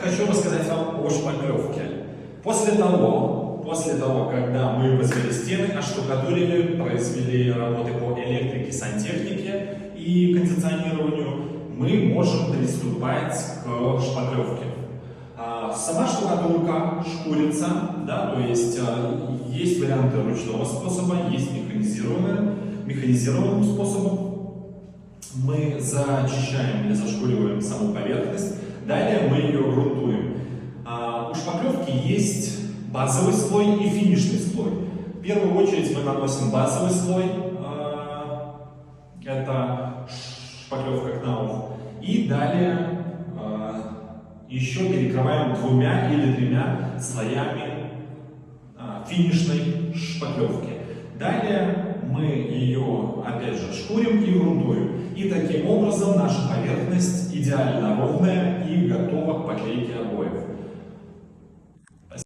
хочу рассказать вам о шпаклевке. После того, когда мы возвели стены, оштукатурили, произвели работы по электрике, сантехнике и кондиционированию, мы можем приступать к шпаклевке. Сама штукатурка шкурится, да, то есть есть варианты ручного способа, есть механизированным способом. Мы зачищаем или зашкуриваем саму поверхность, далее мы ее грунтуем. У шпаклевки есть базовый слой и финишный слой. В первую очередь мы наносим базовый слой, это шпаклевка КНАУФ, и далее еще перекрываем 2 или 3 слоями финишной шпаклевки. Далее мы ее опять же шкурим и грунтуем. И таким образом наша поверхность идеально ровная и готова к поклейке обоев.